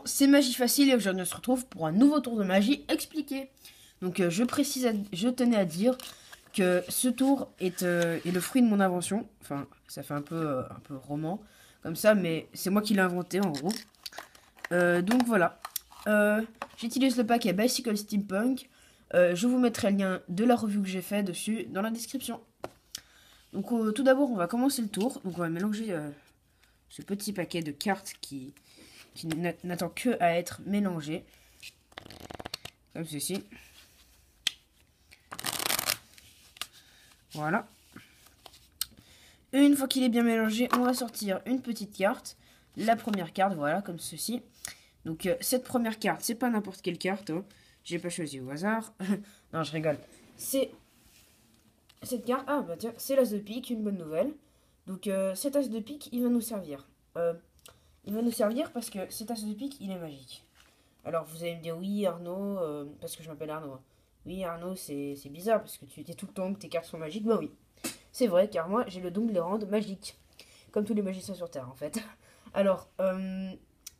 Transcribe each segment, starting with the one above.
c'est Magie Facile et aujourd'hui on se retrouve pour un nouveau tour de magie expliqué. Donc je tenais à dire que ce tour est le fruit de mon invention. Enfin, ça fait un peu roman comme ça, mais c'est moi qui l'ai inventé en gros. Donc voilà. J'utilise le paquet Bicycle Steampunk. Je vous mettrai le lien de la review que j'ai fait dessus dans la description. Donc tout d'abord on va commencer le tour. Donc on va mélanger ce petit paquet de cartes qui n'attend que à être mélangé. Comme ceci. Voilà. Et une fois qu'il est bien mélangé, on va sortir une petite carte. La première carte, voilà, comme ceci. Donc cette première carte, c'est pas n'importe quelle carte. Hein. J'ai pas choisi au hasard. Non, je rigole. C'est cette carte. Ah bah tiens, c'est l'as de pique, une bonne nouvelle. Donc cet as de pique, il va nous servir. Il va nous servir parce que cet as de pique, il est magique. Alors vous allez me dire oui Arnaud, parce que je m'appelle Arnaud. Hein. Oui Arnaud, c'est bizarre parce que tu dis tout le temps que tes cartes sont magiques. Bah oui, c'est vrai car moi j'ai le don de les rendre magiques. Comme tous les magiciens sur Terre en fait. Alors,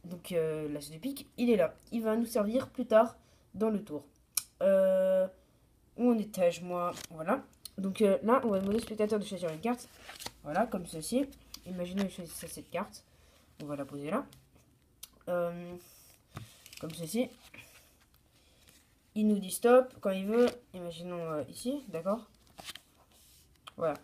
donc l'as de pique, il est là. Il va nous servir plus tard dans le tour. Où en étais-je moi? Voilà. Donc là, on va demander au spectateur de choisir une carte. Voilà, comme ceci. Imaginez que je choisisse cette carte. On va la poser là. Comme ceci. Il nous dit stop quand il veut. Imaginons ici, d'accord? Voilà.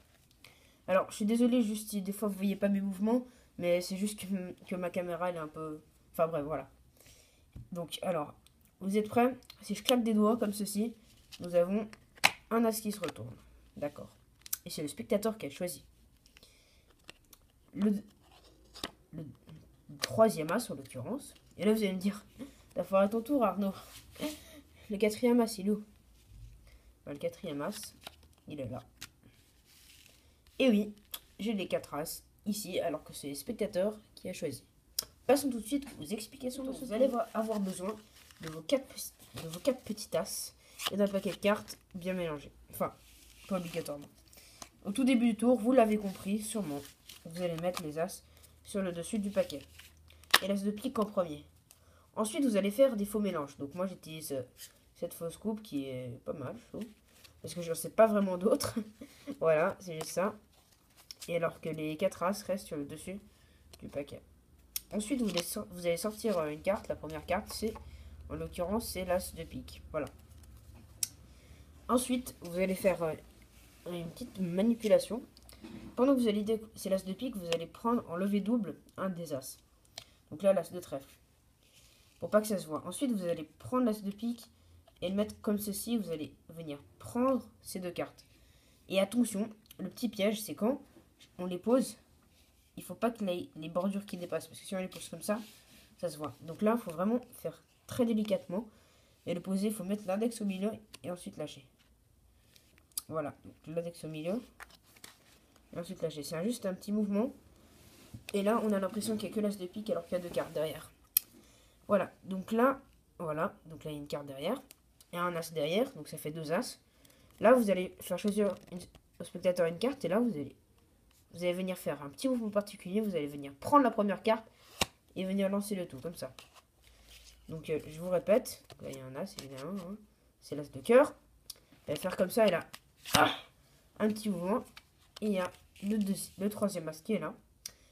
Alors, je suis désolé, juste si des fois vous voyez pas mes mouvements, mais c'est juste que ma caméra elle est un peu... Enfin bref, voilà. Donc, alors, vous êtes prêts? Si je claque des doigts comme ceci, nous avons un as qui se retourne. D'accord. Et c'est le spectateur qui a choisi. Le troisième as en l'occurrence. Et là, vous allez me dire, t'as foiré ton tour, Arnaud. Le quatrième as, il est où? Le quatrième as, il est là. Et oui, j'ai les 4 as ici, alors que c'est le spectateur qui a choisi. Passons tout de suite aux explications. Donc, vous allez avoir besoin de vos 4 petits as et d'un paquet de cartes bien mélangé. Enfin, pas obligatoirement. Au tout début du tour, vous l'avez compris, sûrement. Vous allez mettre les as sur le dessus du paquet. Et l'as de pique en premier. Ensuite, vous allez faire des faux mélanges. Donc moi, j'utilise cette fausse coupe qui est pas mal, je trouve. Parce que je ne sais pas vraiment d'autres. Voilà, c'est juste ça. Et alors que les 4 as restent sur le dessus du paquet. Ensuite, vous allez sortir une carte. La première carte, c'est, en l'occurrence, c'est l'as de pique. Voilà. Ensuite, vous allez faire une petite manipulation. Pendant que vous allez c'est l'as de pique, vous allez prendre en levée double un des as. Donc là, l'as de trèfle. Pour pas que ça se voit. Ensuite, vous allez prendre l'as de pique et le mettre comme ceci. Vous allez venir prendre ces deux cartes. Et attention, le petit piège, c'est quand on les pose, il faut pas qu'il y ait les bordures qui dépassent. Parce que si on les pose comme ça se voit. Donc là, il faut vraiment faire très délicatement. Et le poser, il faut mettre l'index au milieu et ensuite lâcher. Voilà, donc l'index au milieu. Et ensuite lâcher. C'est juste un petit mouvement. Et là, on a l'impression qu'il n'y a que l'as de pique alors qu'il y a deux cartes derrière. Voilà, donc là, voilà. Donc là, il y a une carte derrière. Et un as derrière, donc ça fait deux as. Là, vous allez faire choisir au spectateur une carte. Et là, vous allez venir faire un petit mouvement particulier. Vous allez venir prendre la première carte et venir lancer le tout, comme ça. Donc, je vous répète. Là, il y a un as, évidemment. Hein. C'est l'as de cœur. Vous allez faire comme ça. Et là, un petit mouvement. Et il y a le troisième as qui est là.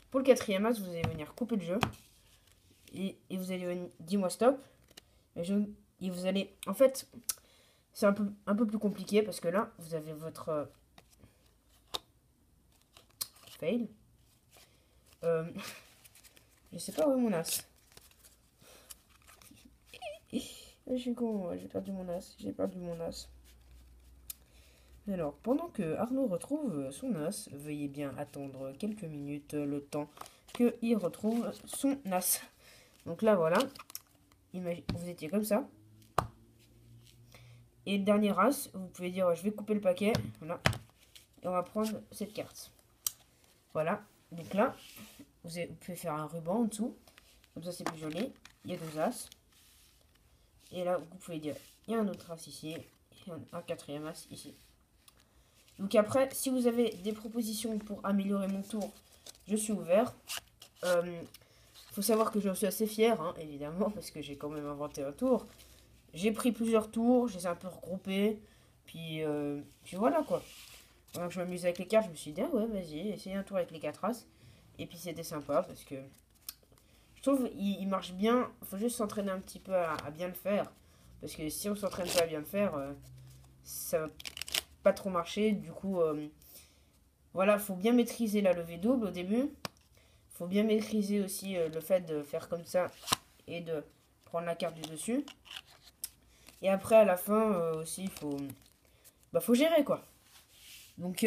Pour le quatrième as, vous allez venir couper le jeu. Et vous allez venir... Dis-moi stop. Et vous allez... En fait, c'est un peu plus compliqué. Parce que là, vous avez votre... fail. Je sais pas où est mon as. Je suis con, j'ai perdu mon as. Alors, pendant que Arnaud retrouve son as, veuillez bien attendre quelques minutes le temps qu'il retrouve son as. Donc là, voilà. Vous étiez comme ça. Et le dernier as, vous pouvez dire je vais couper le paquet. Voilà. Et on va prendre cette carte. Voilà. Donc là, vous pouvez faire un ruban en dessous. Comme ça, c'est plus joli. Il y a deux as. Et là, vous pouvez dire il y a un autre as ici. Et un quatrième as ici. Donc après, si vous avez des propositions pour améliorer mon tour, je suis ouvert. Faut savoir que j'en suis assez fier, hein, évidemment, parce que j'ai quand même inventé un tour. J'ai pris plusieurs tours, je les ai un peu regroupés, puis voilà quoi. Pendant que je m'amuse avec les cartes, je me suis dit, ah ouais, vas-y, essaye un tour avec les 4 as. Et puis c'était sympa parce que je trouve il marche bien. Faut juste s'entraîner un petit peu à bien le faire. Parce que si on s'entraîne pas à bien le faire, ça va pas trop marcher. Du coup, voilà, faut bien maîtriser la levée double au début. Faut bien maîtriser aussi le fait de faire comme ça et de prendre la carte du dessus. Et après, à la fin aussi, faut gérer quoi. Donc,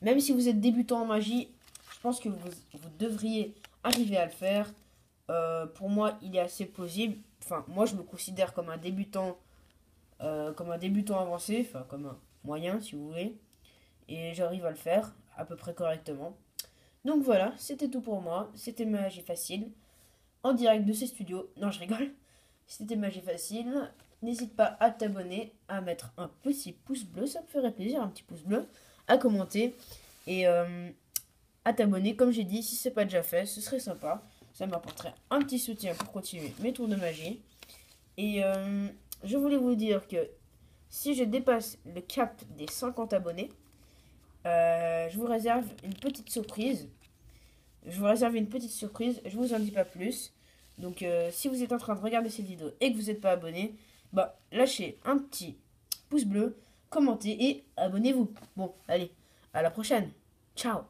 même si vous êtes débutant en magie, je pense que vous devriez arriver à le faire. Pour moi, il est assez plausible. Enfin, moi, je me considère comme un débutant avancé, enfin, comme un moyen, si vous voulez. Et j'arrive à le faire à peu près correctement. Donc voilà, c'était tout pour moi. C'était Magie Facile, en direct de ces studios. Non, je rigole. C'était Magie Facile. N'hésite pas à t'abonner, à mettre un petit pouce bleu, ça me ferait plaisir, un petit pouce bleu, à commenter et à t'abonner. Comme j'ai dit, si c'est pas déjà fait, ce serait sympa. Ça m'apporterait un petit soutien pour continuer mes tours de magie. Et je voulais vous dire que si je dépasse le cap des 50 abonnés, je vous réserve une petite surprise. Je vous en dis pas plus. Donc si vous êtes en train de regarder cette vidéo et que vous n'êtes pas abonné, bah lâchez un petit pouce bleu, commentez et abonnez-vous. Bon, allez, à la prochaine. Ciao.